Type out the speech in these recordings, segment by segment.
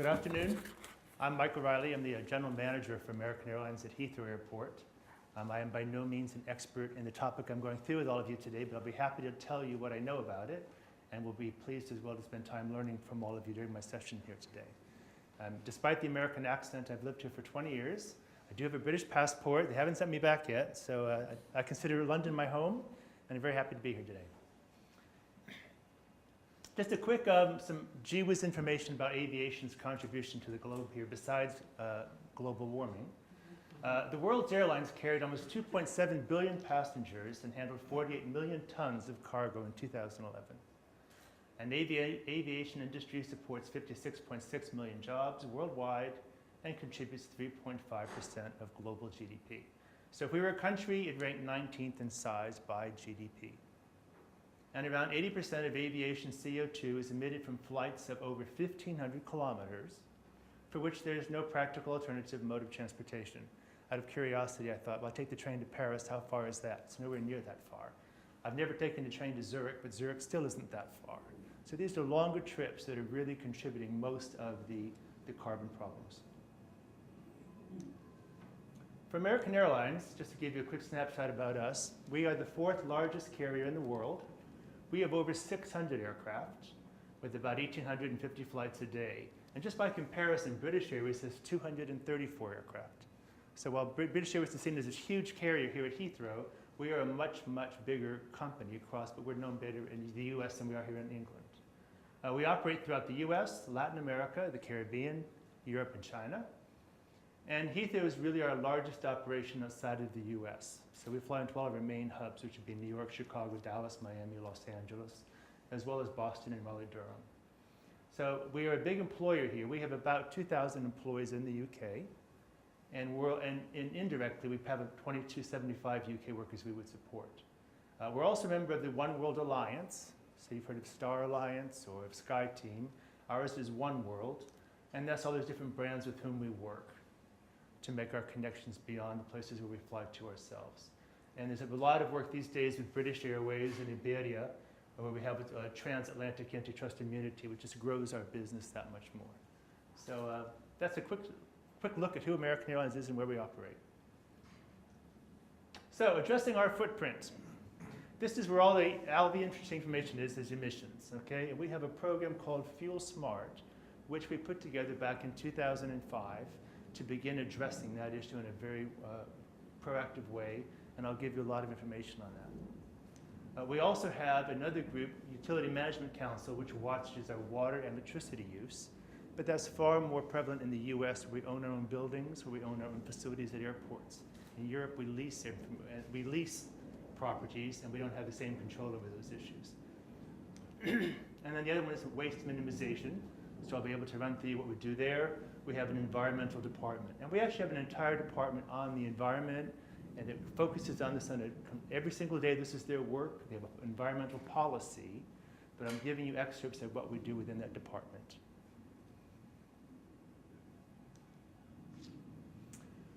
Good afternoon. I'm Mike O'Reilly. I'm the General Manager for American Airlines at Heathrow Airport. I am by no means an expert in the topic I'm going through with all of you today, but I'll be happy to tell you what I know about it, and will be pleased as well to spend time learning from all of you during my session here today. Despite the American accent, I've lived here for 20 years. I do have a British passport. They haven't sent me back yet, so I consider London my home, and I'm very happy to be here today. Just a quick, some gee-whiz information about aviation's contribution to the globe here besides global warming. The world's airlines carried almost 2.7 billion passengers and handled 48 million tons of cargo in 2011. And the aviation industry supports 56.6 million jobs worldwide and contributes 3.5% of global GDP. So if we were a country, it ranked 19th in size by GDP. And around 80% of aviation CO2 is emitted from flights of over 1,500 kilometers, for which there is no practical alternative mode of transportation. Out of curiosity, I thought, well, I'll take the train to Paris. How far is that? It's nowhere near that far. I've never taken the train to Zurich, but Zurich still isn't that far. So these are longer trips that are really contributing most of the carbon problems. For American Airlines, just to give you a quick snapshot about us, we are the 4th largest carrier in the world. We have over 600 aircraft with about 1,850 flights a day. And just by comparison, British Airways has 234 aircraft. So while British Airways is seen as a huge carrier here at Heathrow, we are a much, much bigger company across, but we're known better in the US than we are here in England. We operate throughout the US, Latin America, the Caribbean, Europe, and China. And Heathrow is really our largest operation outside of the US. So we fly into all of our main hubs, which would be New York, Chicago, Dallas, Miami, Los Angeles, as well as Boston and Raleigh-Durham. So we are a big employer here. We have about 2,000 employees in the UK. And indirectly, we have 2,275 UK workers we would support. We're also a member of the One World Alliance. So you've heard of Star Alliance or of SkyTeam. Ours is One World. And that's all those different brands with whom we work to make our connections beyond the places where we fly to ourselves. And there's a lot of work these days with British Airways and Iberia, where we have a transatlantic antitrust immunity, which just grows our business that much more. So that's a quick look at who American Airlines is and where we operate. So addressing our footprint. This is where all the interesting information is emissions, okay? And we have a program called Fuel Smart, which we put together back in 2005 to begin addressing that issue in a very proactive way, and I'll give you a lot of information on that. We also have another group, Utility Management Council, which watches our water and electricity use, but that's far more prevalent in the US, where we own our own buildings, where we own our own facilities at airports. In Europe, we lease properties, and we don't have the same control over those issues. And then the other one is waste minimization, so I'll be able to run through what we do there. We have an environmental department. And we actually have an entire department on the environment, and it focuses on this every single day. This is their work. They have an environmental policy, but I'm giving you excerpts of what we do within that department.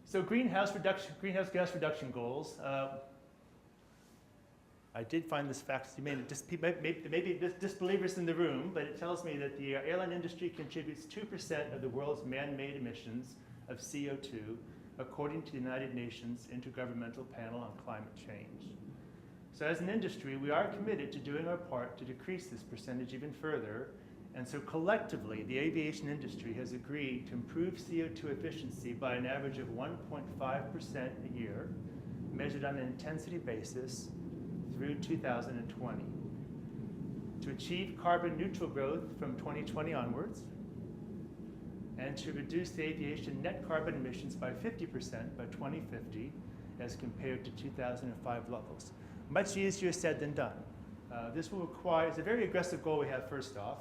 So greenhouse gas reduction goals. I did find this fact. You maybe disbelievers in the room, but it tells me that the airline industry contributes 2% of the world's man-made emissions of CO2, according to the United Nations Intergovernmental Panel on Climate Change. So as an industry, we are committed to doing our part to decrease this percentage even further. And so collectively, the aviation industry has agreed to improve CO2 efficiency by an average of 1.5% a year, measured on an intensity basis, through 2020. To achieve carbon neutral growth from 2020 onwards, and to reduce the aviation net carbon emissions by 50% by 2050 as compared to 2005 levels. Much easier said than done. This will require, it's a very aggressive goal we have first off,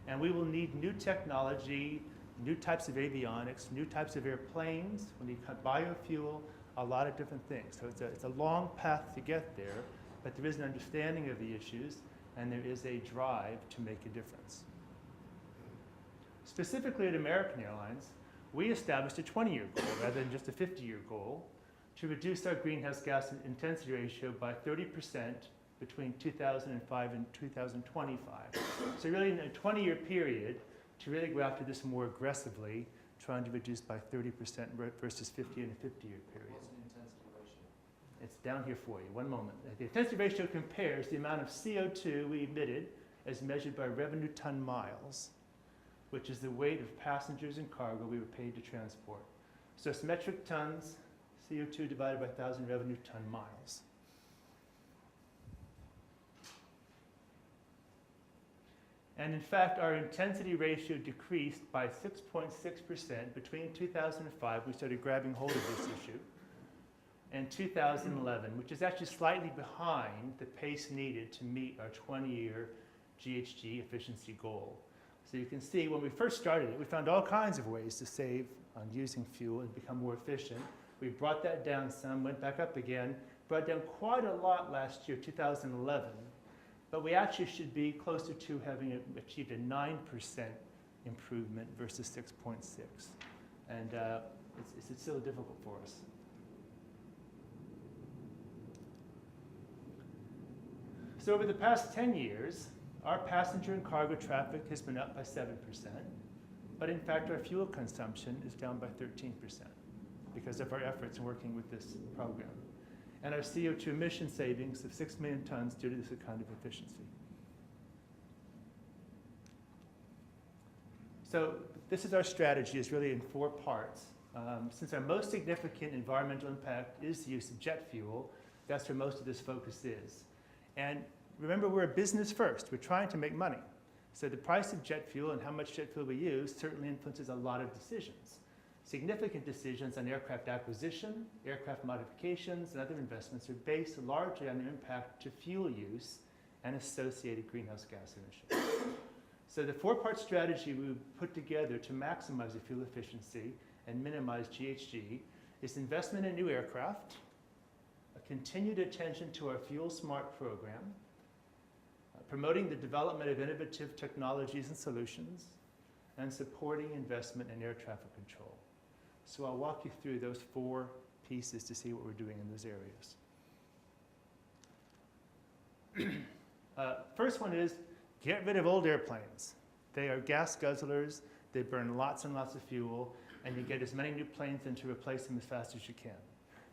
and we will need new technology, new types of avionics, new types of airplanes, we need biofuel, a lot of different things. So it's a long path to get there, but there is an understanding of the issues, and there is a drive to make a difference. Specifically at American Airlines, we established a 20-year goal rather than just a 50-year goal to reduce our greenhouse gas intensity ratio by 30% between 2005 and 2025. So really in a 20-year period, to really go after this more aggressively, trying to reduce by 30% versus 50 in a 50-year period. What's the intensity ratio? It's down here for you. One moment. The intensity ratio compares the amount of CO2 we emitted as measured by revenue ton miles, which is the weight of passengers and cargo we were paid to transport. So it's metric tons, CO2 divided by 1,000 revenue ton miles. And in fact, our intensity ratio decreased by 6.6% between 2005, we started grabbing hold of this issue, and 2011, which is actually slightly behind the pace needed to meet our 20-year GHG efficiency goal. So you can see when we first started it, we found all kinds of ways to save on using fuel and become more efficient. We brought that down some, went back up again, brought down quite a lot last year, 2011. But we actually should be closer to having achieved a 9% improvement versus 6.6. And it's still difficult for us. So over the past 10 years, our passenger and cargo traffic has been up by 7%. But in fact, our fuel consumption is down by 13% because of our efforts in working with this program. And our CO2 emission savings of 6 million tons due to this kind of efficiency. So this is our strategy, is really in 4 parts. Since our most significant environmental impact is the use of jet fuel, that's where most of this focus is. And remember, we're a business first. We're trying to make money. So the price of jet fuel and how much jet fuel we use certainly influences a lot of decisions. Significant decisions on aircraft acquisition, aircraft modifications, and other investments are based largely on the impact to fuel use and associated greenhouse gas emissions. So the 4-part strategy we put together to maximize the fuel efficiency and minimize GHG is investment in new aircraft, a continued attention to our Fuel Smart program, promoting the development of innovative technologies and solutions, and supporting investment in air traffic control. So I'll walk you through those 4 pieces to see what we're doing in those areas. First one is get rid of old airplanes. They are gas guzzlers, they burn lots and lots of fuel, and you get as many new planes in to replace them as fast as you can.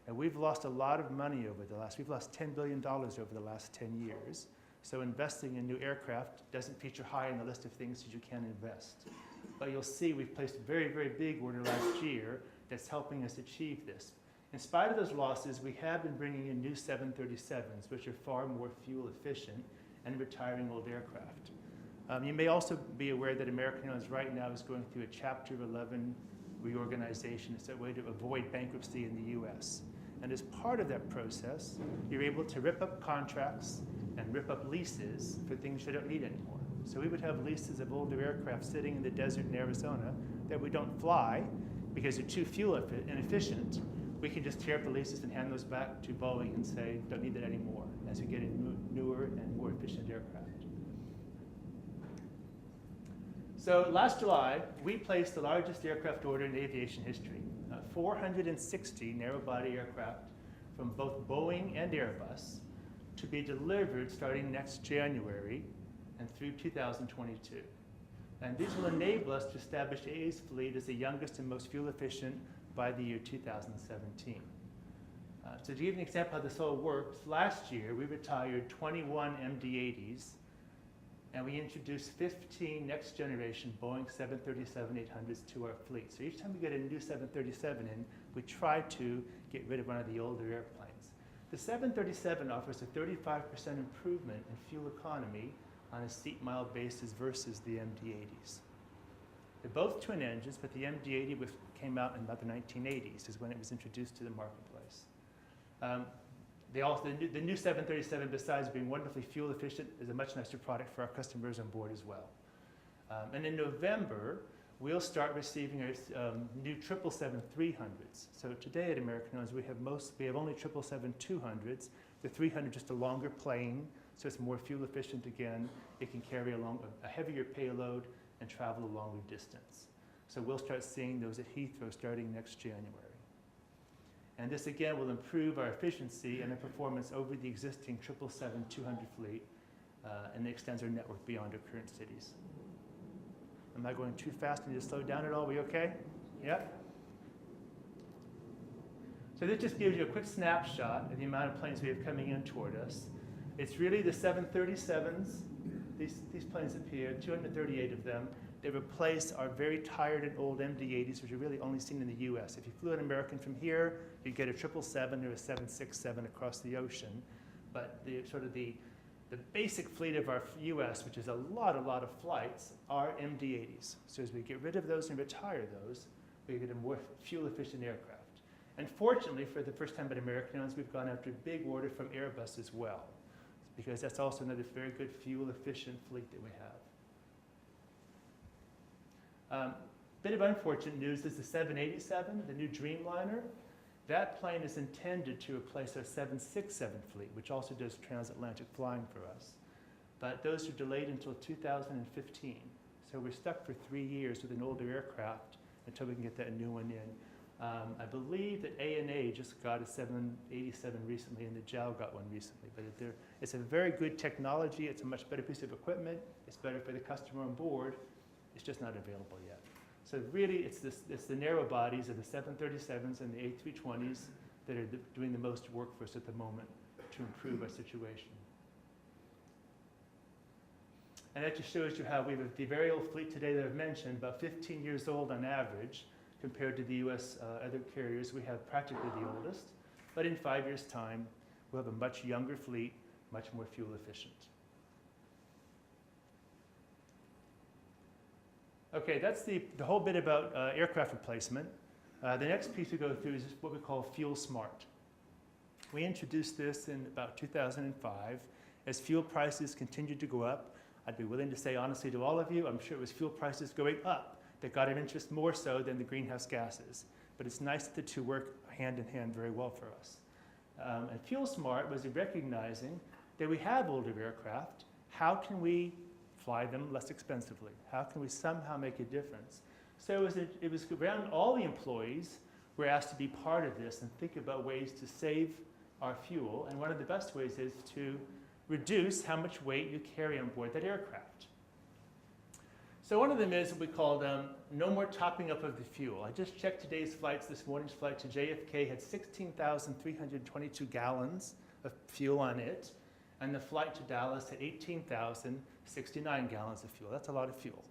And we've lost a lot of money we've lost $10 billion over the last 10 years. So investing in new aircraft doesn't feature high on the list of things that you can invest. But you'll see we've placed a very, very big order last year that's helping us achieve this. In spite of those losses, we have been bringing in new 737s, which are far more fuel efficient, and retiring old aircraft. You may also be aware that American Airlines right now is going through a Chapter 11 reorganization. It's a way to avoid bankruptcy in the US. And as part of that process, you're able to rip up contracts and rip up leases for things you don't need anymore. So we would have leases of older aircraft sitting in the desert in Arizona that we don't fly because they're too fuel inefficient. We can just tear up the leases and hand those back to Boeing and say, don't need that anymore, as we get in newer and more efficient aircraft. So last July, we placed the largest aircraft order in aviation history, 460 narrow-body aircraft from both Boeing and Airbus to be delivered starting next January and through 2022. And these will enable us to establish AA's fleet as the youngest and most fuel efficient by the year 2017. So to give you an example how this all works, last year we retired 21 MD-80s and we introduced 15 next generation Boeing 737-800s to our fleet. So each time we get a new 737 in, we try to get rid of one of the older airplanes. The 737 offers a 35% improvement in fuel economy on a seat mile basis versus the MD-80s. They're both twin engines, but the MD-80 came out in about the 1980s is when it was introduced to the marketplace. The new 737, besides being wonderfully fuel efficient, is a much nicer product for our customers on board as well. And in November, we'll start receiving our new 777-300s. So today at American Airlines, we have only 777-200s. The 300 just a longer plane, so it's more fuel efficient again. It can carry along a heavier payload and travel a longer distance. So we'll start seeing those at Heathrow starting next January. And this again will improve our efficiency and our performance over the existing 777-200 fleet and extends our network beyond our current cities. Am I going too fast? I need to slow down at all? We okay? Yep. So this just gives you a quick snapshot of the amount of planes we have coming in toward us. It's really the 737s. These planes up here, 238 of them. They replace our very tired and old MD-80s, which are really only seen in the US. If you flew an American from here, you'd get a 777 or a 767 across the ocean. But the basic fleet of our US, which is a lot of flights, are MD-80s. So as we get rid of those and retire those, we get a more fuel-efficient aircraft. And fortunately, for the first time at American Airlines, we've gone after a big order from Airbus as well, because that's also another very good fuel-efficient fleet that we have. Bit of unfortunate news is the 787, the new Dreamliner. That plane is intended to replace our 767 fleet, which also does transatlantic flying for us. But those are delayed until 2015. So we're stuck for 3 years with an older aircraft until we can get that new one in. I believe that ANA just got a 787 recently, and the JAL got one recently. But it's a very good technology. It's a much better piece of equipment. It's better for the customer on board. It's just not available yet. So really, it's the narrow bodies of the 737s and the A320s that are doing the most work for us at the moment to improve our situation. And that just shows you how we have the very old fleet today that I've mentioned, about 15 years old on average, compared to the US other carriers. We have practically the oldest, but in 5 years' time, we'll have a much younger fleet, much more fuel efficient. Okay, that's the whole bit about aircraft replacement. The next piece we go through is what we call fuel smart. We introduced this in about 2005. As fuel prices continued to go up, I'd be willing to say honestly to all of you, I'm sure it was fuel prices going up that got our interest more so than the greenhouse gases. But it's nice that the two work hand in hand very well for us. And Fuel Smart was recognizing that we have older aircraft. How can we fly them less expensively? How can we somehow make a difference? So it was around all the employees were asked to be part of this and think about ways to save our fuel. And one of the best ways is to reduce how much weight you carry on board that aircraft. So one of them is what we call no more topping up of the fuel. I just checked today's flights. This morning's flight to JFK had 16,322 gallons of fuel on it, and the flight to Dallas had 18,069 gallons of fuel. That's a lot of fuel.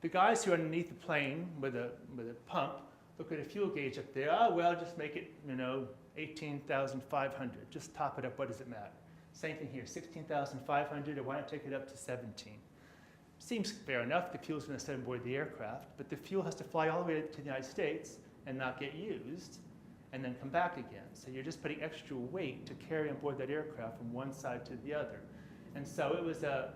The guys who are underneath the plane with a pump look at a fuel gauge up there. Oh, well, just make it, 18,500. Just top it up. What does it matter? Same thing here, 16,500, or why not take it up to 17? Seems fair enough. The fuel's going to sit on board the aircraft, but the fuel has to fly all the way to the United States and not get used, and then come back again. So you're just putting extra weight to carry on board that aircraft from one side to the other. And so it was a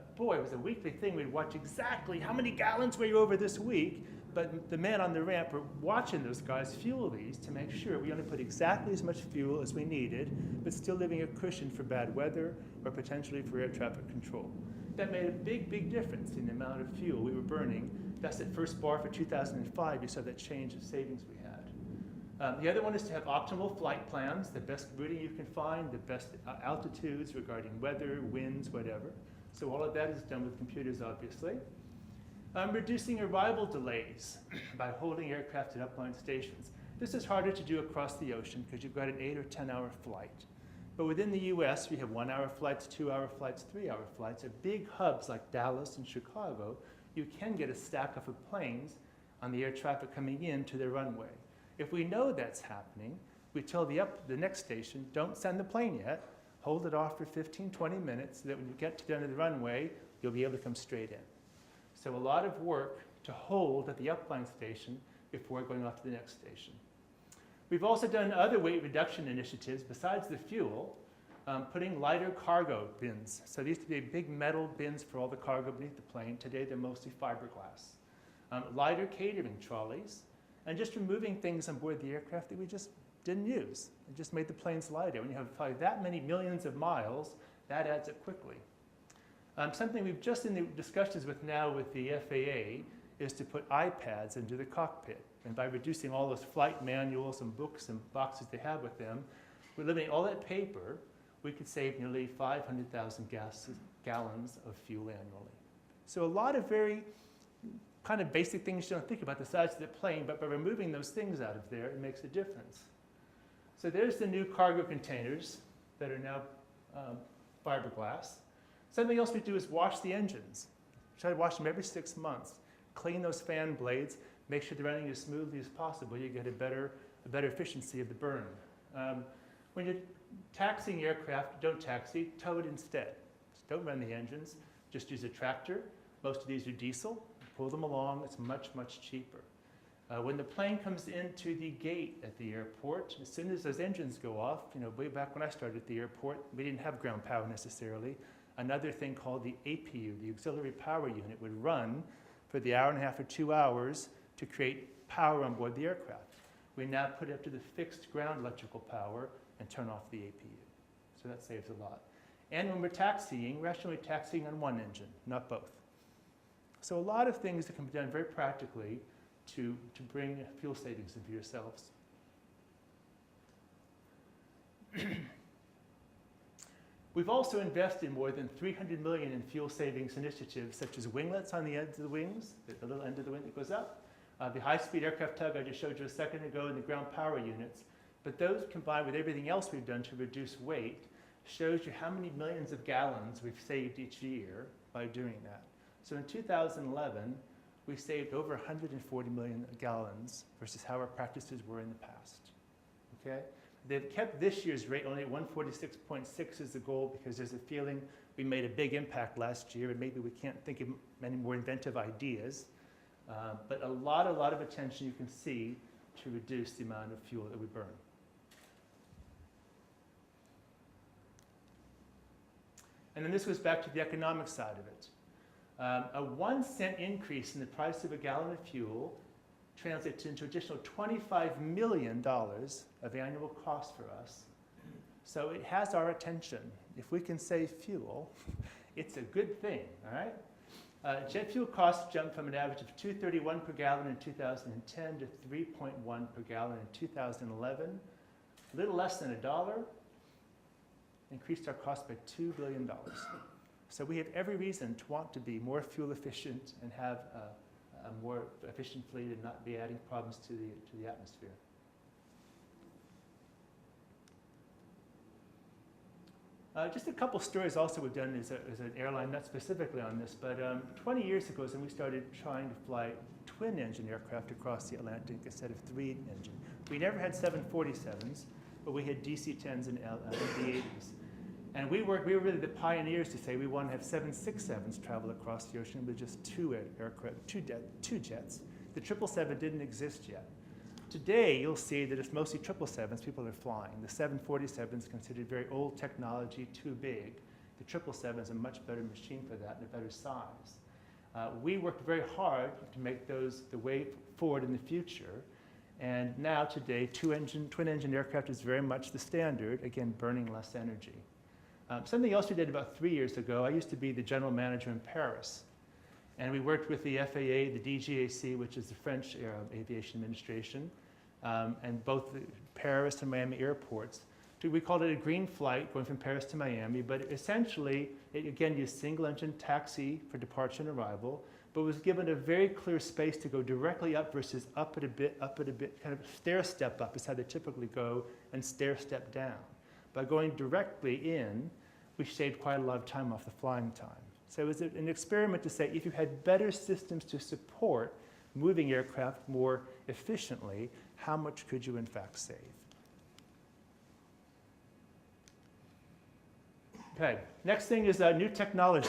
weekly thing. We'd watch exactly how many gallons were you over this week, but the men on the ramp were watching those guys fuel these to make sure we only put exactly as much fuel as we needed, but still leaving a cushion for bad weather or potentially for air traffic control. That made a big, big difference in the amount of fuel we were burning. That's that first bar for 2005. You saw that change of savings we had. The other one is to have optimal flight plans, the best routing you can find, the best altitudes regarding weather, winds, whatever. So all of that is done with computers, obviously. Reducing arrival delays by holding aircraft at upline stations. This is harder to do across the ocean because you've got an 8 or 10 hour flight. But within the US, we have 1 hour flights, 2 hour flights, 3 hour flights. At big hubs like Dallas and Chicago, you can get a stack up of planes on the air traffic coming in to the runway. If we know that's happening, we tell the next station, don't send the plane yet, hold it off for 15, 20 minutes so that when you get to the end of the runway, you'll be able to come straight in. So a lot of work to hold at the upline station before going off to the next station. We've also done other weight reduction initiatives besides the fuel, putting lighter cargo bins. So these used to be big metal bins for all the cargo beneath the plane. Today they're mostly fiberglass. Lighter catering trolleys, and just removing things on board the aircraft that we just didn't use. It just made the planes lighter. When you have probably that many millions of miles, that adds up quickly. Something we've just in the discussions with now with the FAA is to put iPads into the cockpit. And by reducing all those flight manuals and books and boxes they have with them, we're eliminating all that paper, we could save nearly 500,000 gallons of fuel annually. So a lot of very kind of basic things you don't think about, the size of the plane, but by removing those things out of there, it makes a difference. So there's the new cargo containers that are now fiberglass. Something else we do is wash the engines. Try to wash them every 6 months. Clean those fan blades. Make sure they're running as smoothly as possible. You get a better efficiency of the burn. When you're taxiing aircraft, don't taxi, tow it instead. Don't run the engines. Just use a tractor. Most of these are diesel. Pull them along. It's much, much cheaper. When the plane comes into the gate at the airport, as soon as those engines go off, way back when I started at the airport, we didn't have ground power necessarily. Another thing called the APU, the auxiliary power unit, would run for the hour and a half or 2 hours to create power on board the aircraft. We now put it up to the fixed ground electrical power and turn off the APU. So that saves a lot. And when we're taxiing, we're actually taxiing on one engine, not both. So a lot of things that can be done very practically to bring fuel savings into yourselves. We've also invested more than $300 million in fuel savings initiatives such as winglets on the ends of the wings, the little end of the wing that goes up, the high-speed aircraft tug I just showed you a second ago, and the ground power units. But those combined with everything else we've done to reduce weight shows you how many millions of gallons we've saved each year by doing that. So in 2011, we saved over 140 million gallons versus how our practices were in the past. Okay? They've kept this year's rate only at 146.6 is the goal because there's a feeling we made a big impact last year and maybe we can't think of many more inventive ideas. But a lot of attention you can see to reduce the amount of fuel that we burn. And then this goes back to the economic side of it. A 1 cent increase in the price of a gallon of fuel translates into additional $25 million of annual cost for us. So it has our attention. If we can save fuel, it's a good thing, all right? Jet fuel costs jumped from an average of $2.31 per gallon in 2010 to $3.1 per gallon in 2011. A little less than $1, increased our cost by $2 billion. So we have every reason to want to be more fuel efficient and have a more efficient fleet and not be adding problems to the atmosphere. Just a couple stories also we've done as an airline, not specifically on this, but 20 years ago when we started trying to fly twin-engine aircraft across the Atlantic instead of 3-engine. We never had 747s, but we had DC-10s and D-80s. And we were really the pioneers to say we want to have 767s travel across the ocean with just two jets. The 777 didn't exist yet. Today, you'll see that it's mostly 777s people are flying. The 747 is considered very old technology, too big. The 777 is a much better machine for that and a better size. We worked very hard to make those the way forward in the future. And now, today, twin-engine aircraft is very much the standard, again, burning less energy. Something else we did about 3 years ago, I used to be the general manager in Paris. And we worked with the FAA, the DGAC, which is the French Aviation Administration, and both the Paris and Miami airports. We called it a green flight going from Paris to Miami, but essentially, it again used single-engine taxi for departure and arrival, but was given a very clear space to go directly up versus up at a bit, kind of stair-step up is how they typically go, and stair-step down. By going directly in, we shaved quite a lot of time off the flying time. So it was an experiment to say if you had better systems to support moving aircraft more efficiently, how much could you in fact save? Okay, next thing is new technology.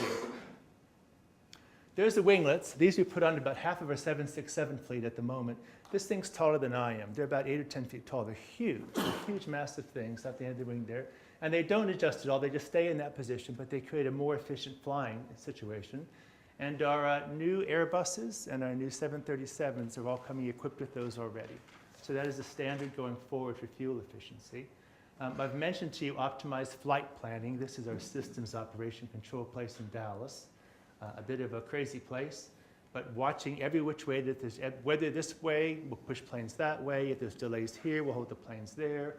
There's the winglets. These we put on about half of our 767 fleet at the moment. This thing's taller than I am. They're about 8 or 10 feet tall. They're huge, massive things at the end of the wing there. And they don't adjust at all. They just stay in that position, but they create a more efficient flying situation. And our new Airbuses and our new 737s are all coming equipped with those already. So that is the standard going forward for fuel efficiency. I've mentioned to you optimized flight planning. This is our systems operation control place in Dallas. A bit of a crazy place, but watching every which way that there's weather this way, we'll push planes that way. If there's delays here, we'll hold the planes there.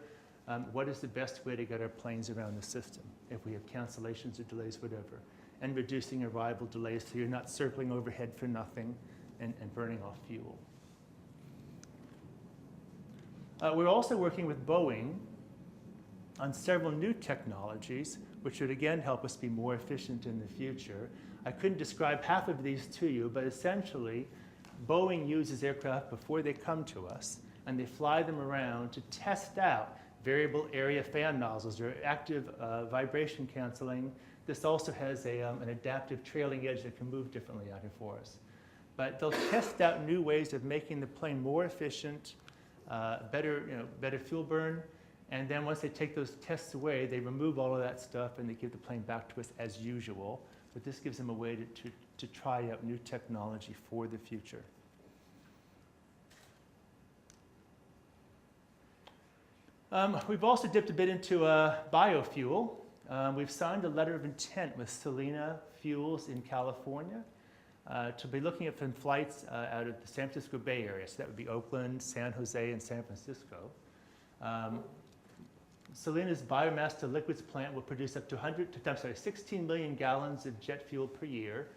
What is the best way to get our planes around the system if we have cancellations or delays, whatever? And reducing arrival delays so you're not circling overhead for nothing. and burning off fuel. We're also working with Boeing on several new technologies, which would again help us be more efficient in the future. I couldn't describe half of these to you, but essentially, Boeing uses aircraft before they come to us, and they fly them around to test out variable area fan nozzles or active vibration canceling. This also has an adaptive trailing edge that can move differently out here for us. But they'll test out new ways of making the plane more efficient, better fuel burn, and then once they take those tests away, they remove all of that stuff and they give the plane back to us as usual. But this gives them a way to try out new technology for the future. We've also dipped a bit into biofuel. We've signed a letter of intent with Salina Fuels in California to be looking at some flights out of the San Francisco Bay Area. So that would be Oakland, San Jose, and San Francisco. Salina's biomass to liquids plant will produce up to 16 million gallons of jet fuel per year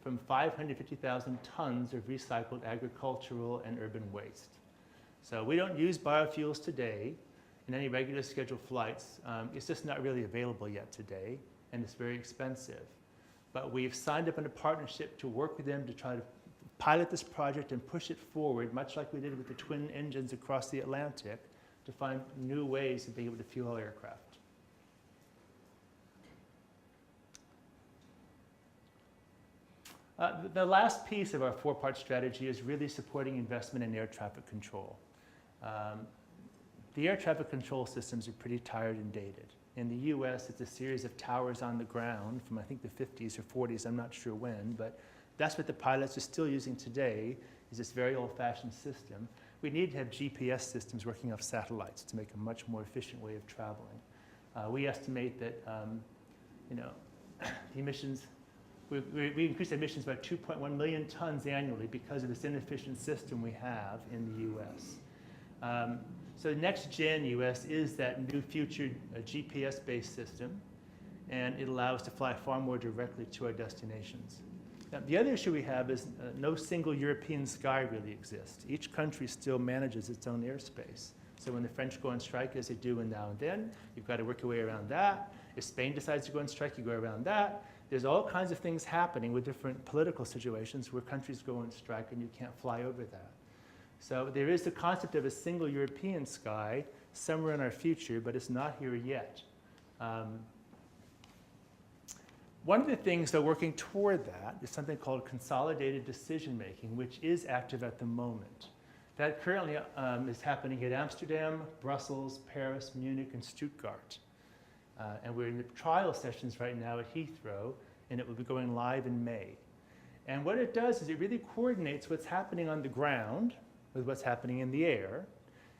from 550,000 tons of recycled agricultural and urban waste. So we don't use biofuels today in any regular scheduled flights. It's just not really available yet today, and it's very expensive. But we've signed up in a partnership to work with them to try to pilot this project and push it forward, much like we did with the twin engines across the Atlantic, to find new ways of being able to fuel aircraft. The last piece of our four-part strategy is really supporting investment in air traffic control. The air traffic control systems are pretty tired and dated. In the US, it's a series of towers on the ground from I think the 50s or 40s, I'm not sure when, but that's what the pilots are still using today, is this very old-fashioned system. We need to have GPS systems working off satellites to make a much more efficient way of traveling. We estimate that the emissions, we increase emissions by 2.1 million tons annually because of this inefficient system we have in the US. So next gen US is that new future GPS-based system, and it allows us to fly far more directly to our destinations. Now, the other issue we have is no single European sky really exists. Each country still manages its own airspace. So when the French go on strike, as they do now and then, you've got to work your way around that. If Spain decides to go on strike, you go around that. There's all kinds of things happening with different political situations where countries go on strike and you can't fly over that. So there is the concept of a single European sky somewhere in our future, but it's not here yet. One of the things, though, working toward that is something called Consolidated Decisionmaking, which is active at the moment. That currently is happening at Amsterdam, Brussels, Paris, Munich, and Stuttgart. And we're in the trial sessions right now at Heathrow, and it will be going live in May. And what it does is it really coordinates what's happening on the ground with what's happening in the air,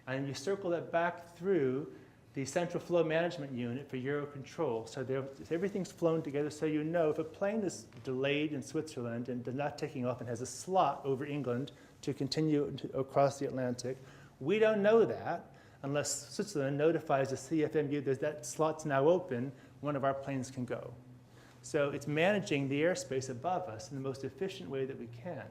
and you circle that back through the central flow management unit for Eurocontrol. So everything's flown together, so you know if a plane is delayed in Switzerland and not taking off and has a slot over England to continue across the Atlantic, we don't know that unless Switzerland notifies the CFMU that slot's now open, one of our planes can go. So it's managing the airspace above us in the most efficient way that we can.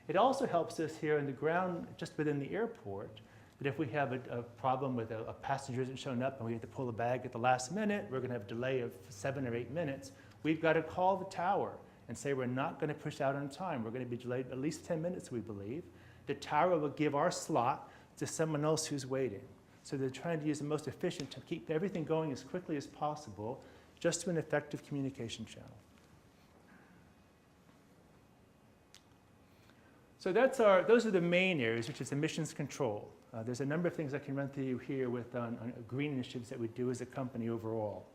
It also helps us here on the ground, just within the airport, that if we have a problem with a passenger isn't showing up and we have to pull a bag at the last minute, we're going to have a delay of 7 or 8 minutes, we've got to call the tower and say we're not going to push out on time. We're going to be delayed at least 10 minutes, we believe. The tower will give our slot to someone else who's waiting. So they're trying to use the most efficient to keep everything going as quickly as possible, just to an effective communication channel. So those are the main areas, which is emissions control. There's a number of things I can run through you here with on green initiatives that we do as a company overall.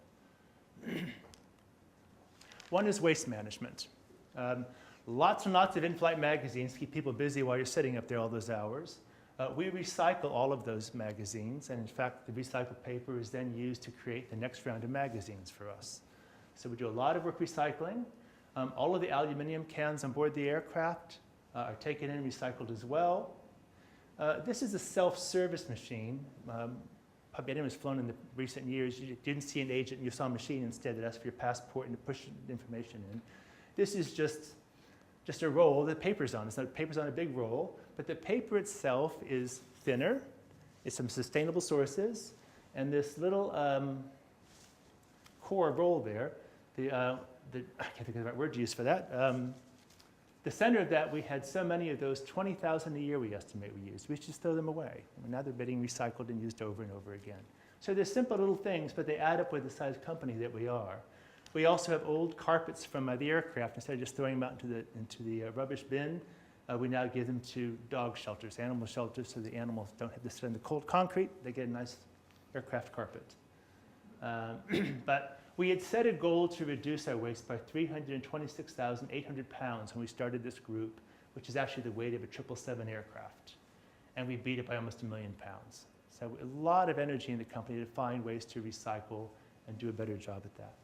One is waste management. Lots and lots of in-flight magazines keep people busy while you're sitting up there all those hours. We recycle all of those magazines, and in fact, the recycled paper is then used to create the next round of magazines for us. So we do a lot of work recycling. All of the aluminum cans on board the aircraft are taken in and recycled as well. This is a self-service machine. Probably anyone who's flown in the recent years, you didn't see an agent, you saw a machine instead that asked for your passport and to push information in. This is just just a roll that paper's on. It's not paper's on a big roll, but the paper itself is thinner. It's from sustainable sources, and this little core roll there, I can't think of the right word to use for that. The center of that, we had so many of those, 20,000 a year we estimate we used. We should just throw them away. Now they're being recycled and used over and over again. So they're simple little things, but they add up with the size company that we are. We also have old carpets from the aircraft. Instead of just throwing them out into the rubbish bin, we now give them to dog shelters, animal shelters, so the animals don't have to sit in the cold concrete. They get a nice aircraft carpet. But we had set a goal to reduce our waste by 326,800 pounds when we started this group, which is actually the weight of a 777 aircraft. And we beat it by almost 1 million pounds. So a lot of energy in the company to find ways to recycle and do a better job at that.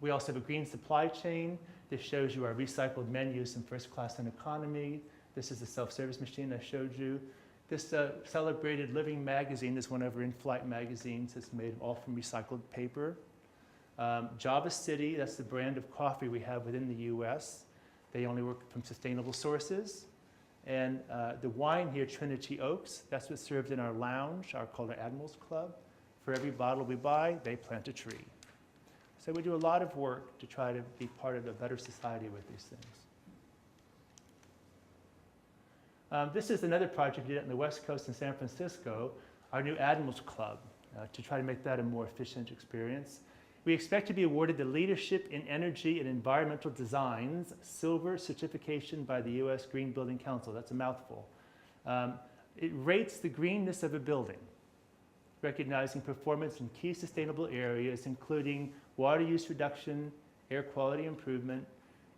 We also have a green supply chain. This shows you our recycled menus in first class and economy. This is the self-service machine I showed you. This celebrated living magazine is one of our in-flight magazines. It's made all from recycled paper. Java City, that's the brand of coffee we have within the US. They only work from sustainable sources. And the wine here, Trinity Oaks, that's what's served in our lounge, called our Admirals Club. For every bottle we buy, they plant a tree. So we do a lot of work to try to be part of a better society with these things. This is another project we did on the West Coast in San Francisco, our new Admirals Club, to try to make that a more efficient experience. We expect to be awarded the Leadership in Energy and Environmental Designs Silver Certification by the U.S. Green Building Council. That's a mouthful. It rates the greenness of a building, recognizing performance in key sustainable areas, including water use reduction, air quality improvement,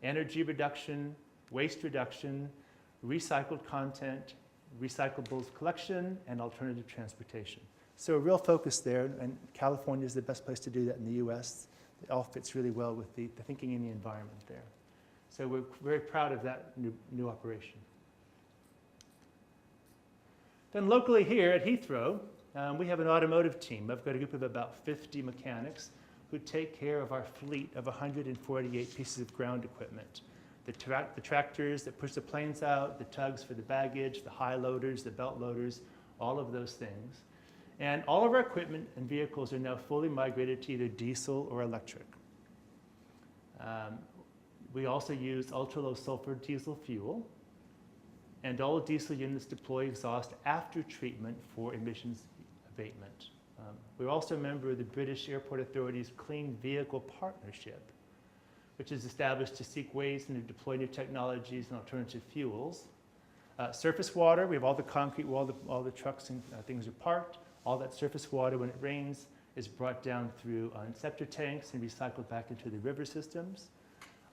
energy reduction, waste reduction, recycled content, recyclables collection, and alternative transportation. So a real focus there, and California is the best place to do that in the US. It all fits really well with the thinking in the environment there. So we're very proud of that new operation. Then locally here at Heathrow, we have an automotive team. I've got a group of about 50 mechanics who take care of our fleet of 148 pieces of ground equipment. The tractors that push the planes out, the tugs for the baggage, the high loaders, the belt loaders, all of those things. And all of our equipment and vehicles are now fully migrated to either diesel or electric. We also use ultra-low sulfur diesel fuel, and all diesel units deploy exhaust after treatment for emissions abatement. We're also a member of the British Airport Authority's Clean Vehicle Partnership, which is established to seek ways to deploy new technologies and alternative fuels. Surface water, we have all the concrete where all the trucks and things are parked. All that surface water, when it rains, is brought down through inceptor tanks and recycled back into the river systems.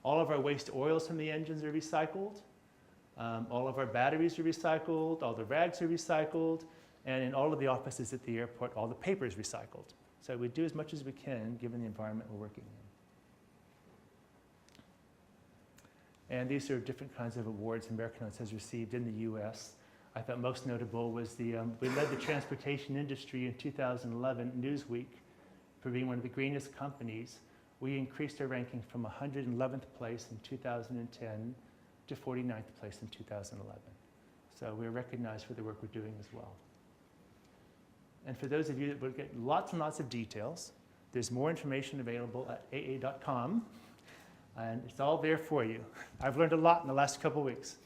All of our waste oils from the engines are recycled. All of our batteries are recycled. All the rags are recycled. And in all of the offices at the airport, all the paper is recycled. So we do as much as we can, given the environment we're working in. And these are different kinds of awards American Airlines has received in the US. I thought most notable was we led the transportation industry in 2011 Newsweek for being one of the greenest companies. We increased our ranking from 111th place in 2010 to 49th place in 2011. So we're recognized for the work we're doing as well. And for those of you that would get lots and lots of details, there's more information available at aa.com, and it's all there for you. I've learned a lot in the last couple weeks.